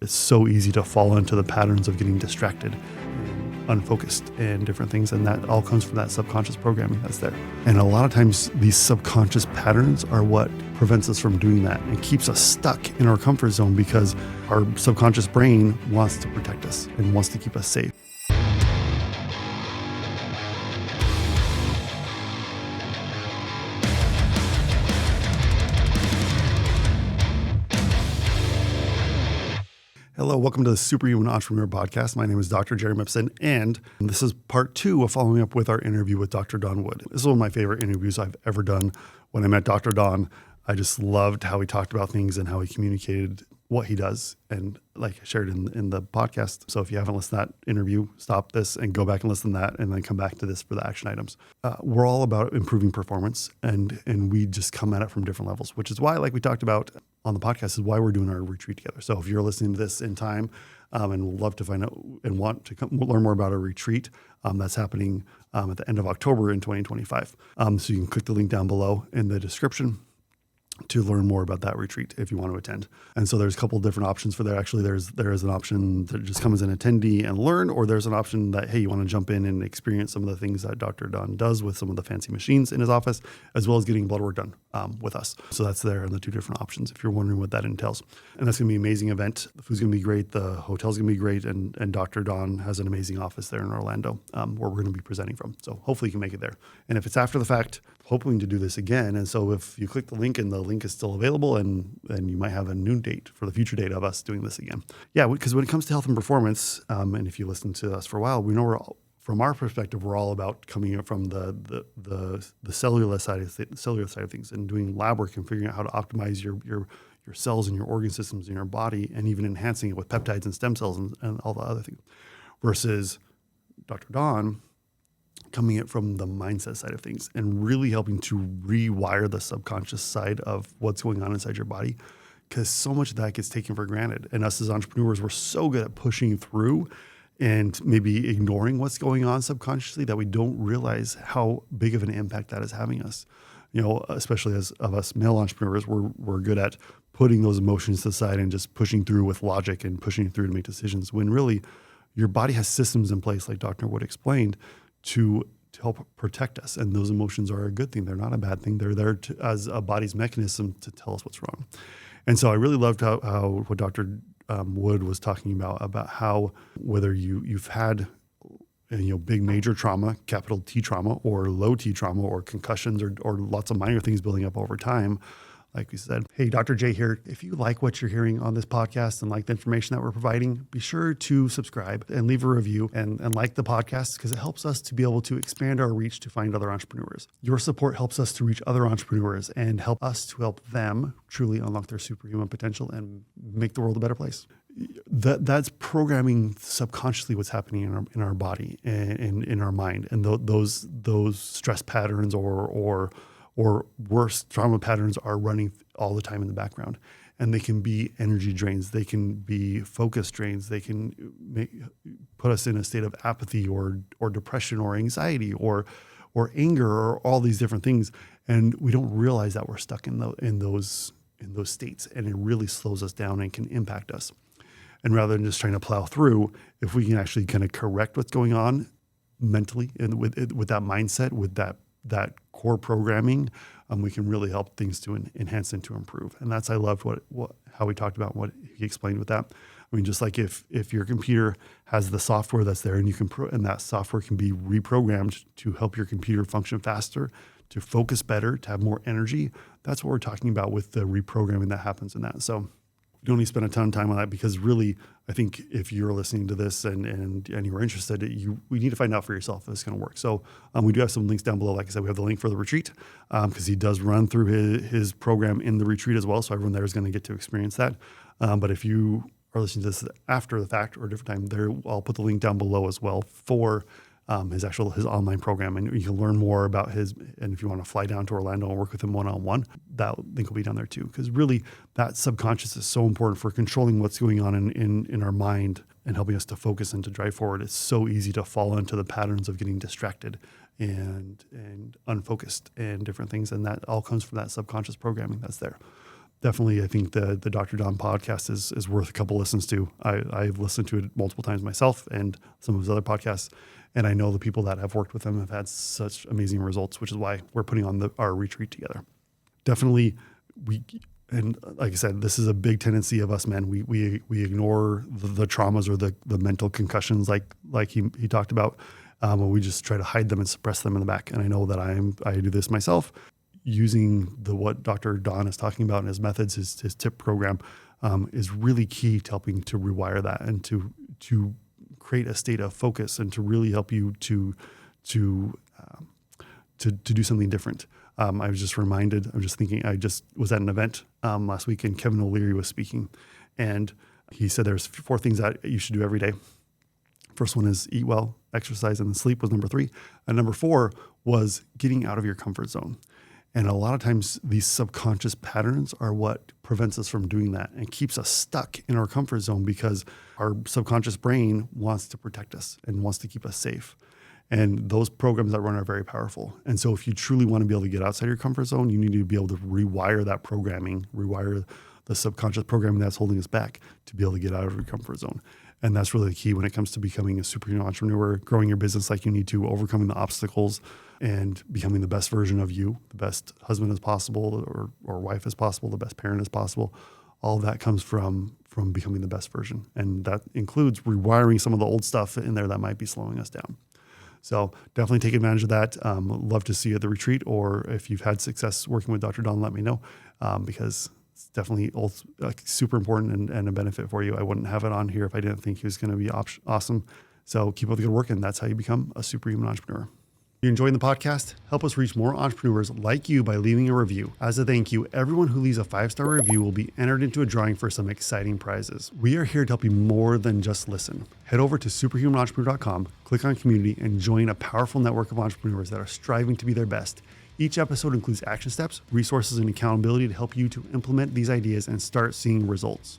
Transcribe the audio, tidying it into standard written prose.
It's so easy to fall into the patterns of getting distracted, unfocused, and different things. And that all comes from that subconscious programming that's there. And a lot of times these subconscious patterns are what prevents us from doing that and keeps us stuck in our comfort zone, because our subconscious brain wants to protect us and wants to keep us safe. Hello, welcome to the Superhuman Entrepreneur Podcast. My name is Dr. Jerry Mipson, and this is part 2 of following up with our interview with Dr. Don Wood. This is one of my favorite interviews I've ever done. When I met Dr. Don, I just loved how he talked about things and how he communicated what he does, and like I shared in the podcast. So if you haven't listened to that interview, stop this and go back and listen to that, and then come back to this for the action items. We're all about improving performance, and we just come at it from different levels, which is why, like we talked about on the podcast, is why we're doing our retreat together. So if you're listening to this in time and would love to find out and want to learn more about our retreat, that's happening at the end of October in 2025. So you can click the link down below in the description to learn more about that retreat if you want to attend. And so there's a couple of different options for there. Actually, there is an option that just come as an attendee and learn, or there's an option that, hey, you want to jump in and experience some of the things that Dr. Don does with some of the fancy machines in his office, as well as getting blood work done with us. So that's there in the two different options if you're wondering what that entails. And that's going to be an amazing event. The food's going to be great. The hotel's going to be great. And Dr. Don has an amazing office there in Orlando where we're going to be presenting from. So hopefully you can make it there. And if it's after the fact, hoping to do this again. And so if you click the link and the link is still available, and you might have a new date for the future date of us doing this again. Yeah, because when it comes to health and performance, and if you listen to us for a while, we know from our perspective, we're all about coming from the cellular side of things, and doing lab work and figuring out how to optimize your cells and your organ systems in your body, and even enhancing it with peptides and stem cells and all the other things. Versus Dr. Don coming at from the mindset side of things and really helping to rewire the subconscious side of what's going on inside your body, because so much of that gets taken for granted. And us as entrepreneurs, we're so good at pushing through and maybe ignoring what's going on subconsciously that we don't realize how big of an impact that is having us. You know, especially as of us male entrepreneurs, we're good at putting those emotions to the side and just pushing through with logic and pushing through to make decisions, when really your body has systems in place, like Dr. Wood explained, to help protect us. And those emotions are a good thing. They're not a bad thing. They're there as a body's mechanism to tell us what's wrong. And so I really loved how what Dr. Wood was talking about how whether you've had big major trauma, capital T trauma, or low T trauma, or concussions, or lots of minor things building up over time. Like we said, hey, Dr. J here. If you like what you're hearing on this podcast and like the information that we're providing, be sure to subscribe and leave a review and like the podcast, because it helps us to be able to expand our reach to find other entrepreneurs. Your support helps us to reach other entrepreneurs and help us to help them truly unlock their superhuman potential and make the world a better place. That's programming subconsciously what's happening in our body and in our mind. And those stress patterns or worse trauma patterns are running all the time in the background, and they can be energy drains. They can be focus drains. They can put us in a state of apathy or depression or anxiety or anger or all these different things. And we don't realize that we're stuck in those states, and it really slows us down and can impact us. And rather than just trying to plow through, if we can actually kind of correct what's going on mentally and with that mindset, with that core programming, we can really help things to enhance and to improve. And I loved how we talked about what he explained with that. I mean, just like if your computer has the software that's there, and and that software can be reprogrammed to help your computer function faster, to focus better, to have more energy. That's what we're talking about with the reprogramming that happens in that. So we don't need to spend a ton of time on that, because really, I think if you're listening to this and you're interested, we need to find out for yourself if it's going to work. So we do have some links down below. Like I said, we have the link for the retreat because he does run through his program in the retreat as well. So everyone there is going to get to experience that. But if you are listening to this after the fact or a different time, I'll put the link down below as well for his online program, and you can learn more about and if you want to fly down to Orlando and work with him one-on-one, that link will be down there too. Because really that subconscious is so important for controlling what's going on in our mind and helping us to focus and to drive forward. It's so easy to fall into the patterns of getting distracted and unfocused and different things. And that all comes from that subconscious programming that's there. definitely, I think the Dr. Don podcast is worth a couple listens to. I've listened to it multiple times myself and some of his other podcasts. And I know the people that have worked with him have had such amazing results, which is why we're putting on our retreat together. Definitely, and like I said, this is a big tendency of us men. We ignore the traumas or the mental concussions like he talked about. And we just try to hide them and suppress them in the back. And I know that I do this myself. Using what Dr. Don is talking about in his methods, his tip program, is really key to helping to rewire that and to create a state of focus and to really help you to do something different. I was just reminded. I'm just thinking. I just was at an event last week, and Kevin O'Leary was speaking, and he said there's 4 things that you should do every day. First one is eat well, exercise, and then sleep was number 3. And number 4 was getting out of your comfort zone. And a lot of times these subconscious patterns are what prevents us from doing that and keeps us stuck in our comfort zone because our subconscious brain wants to protect us and wants to keep us safe. And those programs that run are very powerful. And so if you truly want to be able to get outside your comfort zone, you need to be able to rewire that programming, rewire the subconscious programming that's holding us back to be able to get out of your comfort zone. And that's really the key when it comes to becoming a superhuman entrepreneur, growing your business like you need to, overcoming the obstacles, and becoming the best version of you, the best husband as possible or wife as possible, the best parent as possible. All of that comes from becoming the best version. And that includes rewiring some of the old stuff in there that might be slowing us down. So definitely take advantage of that. Love to see you at the retreat, or if you've had success working with Dr. Don, let me know, because it's definitely super important and a benefit for you. I wouldn't have it on here if I didn't think he was going to be awesome. So keep up the good work, and that's how you become a superhuman entrepreneur. If you're enjoying the podcast, help us reach more entrepreneurs like you by leaving a review. As a thank you, everyone who leaves a 5-star review will be entered into a drawing for some exciting prizes. We are here to help you more than just listen. Head over to superhumanentrepreneur.com, click on community, and join a powerful network of entrepreneurs that are striving to be their best. Each episode includes action steps, resources, and accountability to help you to implement these ideas and start seeing results.